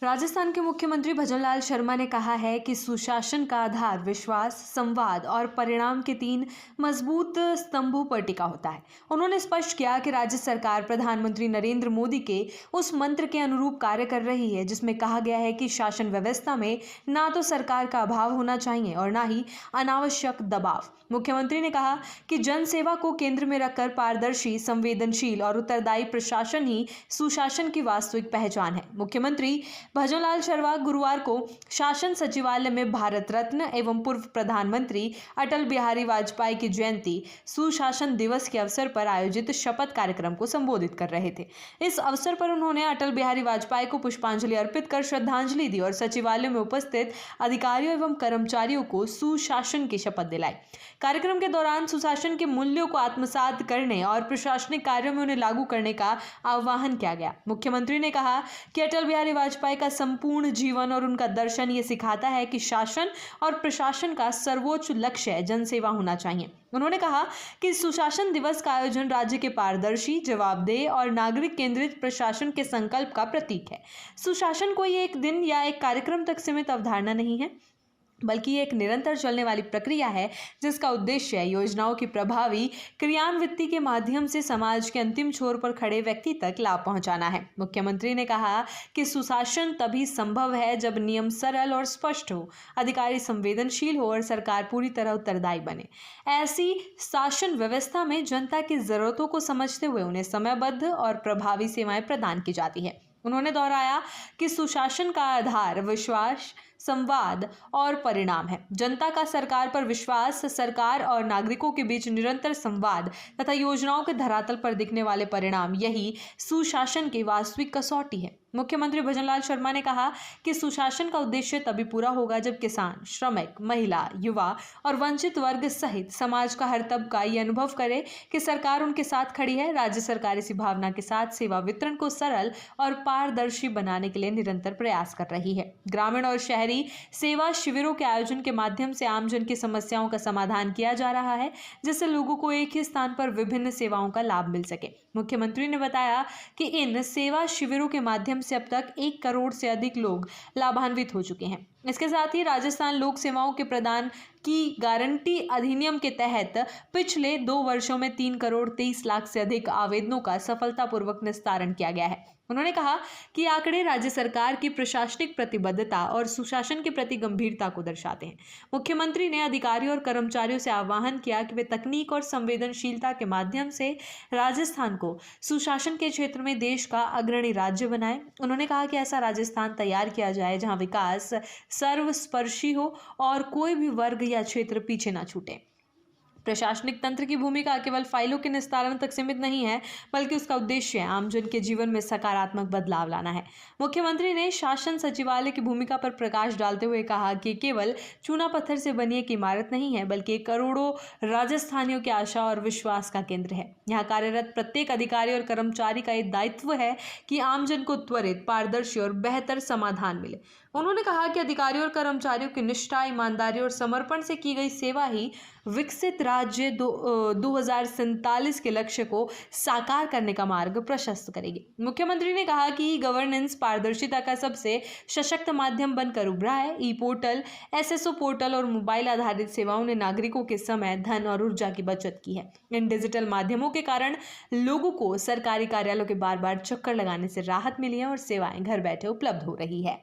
राजस्थान के मुख्यमंत्री भजनलाल शर्मा ने कहा है कि सुशासन का आधार विश्वास, संवाद और परिणाम के 3 मजबूत स्तंभों पर टिका होता है। उन्होंने स्पष्ट किया कि राज्य सरकार प्रधानमंत्री नरेंद्र मोदी के उस मंत्र के अनुरूप कार्य कर रही है जिसमें कहा गया है कि शासन व्यवस्था में ना तो सरकार का अभाव होना चाहिए और ना ही अनावश्यक दबाव। मुख्यमंत्री ने कहा कि जन सेवा को केंद्र में रखकर पारदर्शी, संवेदनशील और उत्तरदायी प्रशासन ही सुशासन की वास्तविक पहचान है। मुख्यमंत्री भजनलाल शर्मा गुरुवार को शासन सचिवालय में भारत रत्न एवं पूर्व प्रधानमंत्री अटल बिहारी वाजपेयी की जयंती सुशासन दिवस के अवसर पर आयोजित शपथ कार्यक्रम को संबोधित कर रहे थे। इस अवसर पर उन्होंने अटल बिहारी वाजपेयी को पुष्पांजलि अर्पित कर श्रद्धांजलि दी और सचिवालय में उपस्थित अधिकारियों एवं कर्मचारियों को सुशासन की शपथ दिलाई। कार्यक्रम के दौरान सुशासन के मूल्यों को आत्मसात करने और प्रशासनिक कार्यों में उन्हें लागू करने का आह्वान किया गया। मुख्यमंत्री ने कहा कि अटल बिहारी वाजपेयी का संपूर्ण जीवन और उनका दर्शन ये सिखाता है कि शासन और प्रशासन का सर्वोच्च लक्ष्य जनसेवा होना चाहिए। उन्होंने कहा कि सुशासन दिवस का आयोजन राज्य के पारदर्शी, जवाबदेह और नागरिक केंद्रित प्रशासन के संकल्प का प्रतीक है। सुशासन कोई एक दिन या एक कार्यक्रम तक सीमित अवधारणा नहीं है, बल्कि एक निरंतर चलने वाली प्रक्रिया है जिसका उद्देश्य योजनाओं की प्रभावी क्रियान्विति के माध्यम से समाज के अंतिम छोर पर खड़े व्यक्ति तक लाभ पहुंचाना है। मुख्यमंत्री ने कहा कि सुशासन तभी संभव है जब नियम सरल और स्पष्ट हो, अधिकारी संवेदनशील हो और सरकार पूरी तरह उत्तरदायी बने। ऐसी शासन व्यवस्था में जनता की जरूरतों को समझते हुए उन्हें समयबद्ध और प्रभावी सेवाएं प्रदान की जाती है। उन्होंने दोहराया कि सुशासन का आधार विश्वास, संवाद और परिणाम है। जनता का सरकार पर विश्वास, सरकार और नागरिकों के बीच निरंतर संवाद तथा योजनाओं के धरातल पर दिखने वाले परिणाम, यही सुशासन की वास्तविक कसौटी है। मुख्यमंत्री भजनलाल शर्मा ने कहा कि सुशासन का उद्देश्य तभी पूरा होगा जब किसान, श्रमिक, महिला, युवा और वंचित वर्ग सहित समाज का हर तबका ये अनुभव करे कि सरकार उनके साथ खड़ी है। राज्य सरकार इसी भावना के साथ सेवा वितरण को सरल और पारदर्शी बनाने के लिए निरंतर प्रयास कर रही है। ग्रामीण और शहरी सेवा शिविरों के आयोजन के माध्यम से आमजन की समस्याओं का समाधान किया जा रहा है, जिससे लोगों को एक ही स्थान पर विभिन्न सेवाओं का लाभ मिल सके। मुख्यमंत्री ने बताया कि इन सेवा शिविरों के माध्यम से अब तक 1 करोड़ से अधिक लोग लाभान्वित हो चुके हैं। इसके साथ ही राजस्थान लोक सेवाओं के प्रदान की गारंटी अधिनियम के तहत पिछले 2 वर्षों में 3 करोड़ 23 लाख से अधिक आवेदनों का सफलतापूर्वक निस्तारण किया गया है। उन्होंने कहा कि आंकड़े राज्य सरकार की प्रशासनिक प्रतिबद्धता और सुशासन के प्रति गंभीरता को दर्शाते हैं। मुख्यमंत्री ने अधिकारियों और कर्मचारियों से आह्वान किया कि वे तकनीक और संवेदनशीलता के माध्यम से राजस्थान को सुशासन के क्षेत्र में देश का अग्रणी राज्य बनाएं। उन्होंने कहा कि ऐसा राजस्थान तैयार किया जाए जहां विकास सर्वस्पर्शी हो और कोई भी वर्ग या क्षेत्र पीछे ना छूटे। प्रशासनिक तंत्र की भूमिका केवल फाइलों के निस्तारण तक सीमित नहीं है, बल्कि उसका उद्देश्य आमजन के जीवन में सकारात्मक बदलाव लाना है। मुख्यमंत्री ने शासन सचिवालय की भूमिका पर प्रकाश डालते हुए कहा कि केवल चूना पत्थर से बनी एक इमारत नहीं है, बल्कि करोड़ों राजस्थानियों की आशा और विश्वास का केंद्र है। यहाँ कार्यरत प्रत्येक अधिकारी और कर्मचारी का एक दायित्व है कि आमजन को त्वरित, पारदर्शी और बेहतर समाधान मिले। उन्होंने कहा कि अधिकारियों और कर्मचारियों की निष्ठा, ईमानदारी और समर्पण से की गई सेवा ही विकसित राज्य 2047 के लक्ष्य को साकार करने का मार्ग प्रशस्त करेगी। मुख्यमंत्री ने कहा कि गवर्नेंस पारदर्शिता का सबसे सशक्त माध्यम बनकर उभरा है। ई पोर्टल, एसएसओ पोर्टल और मोबाइल आधारित सेवाओं ने नागरिकों के समय, धन और ऊर्जा की बचत की है। इन डिजिटल माध्यमों के कारण लोगों को सरकारी कार्यालयों के बार बार चक्कर लगाने से राहत मिली है और सेवाएं घर बैठे उपलब्ध हो रही है।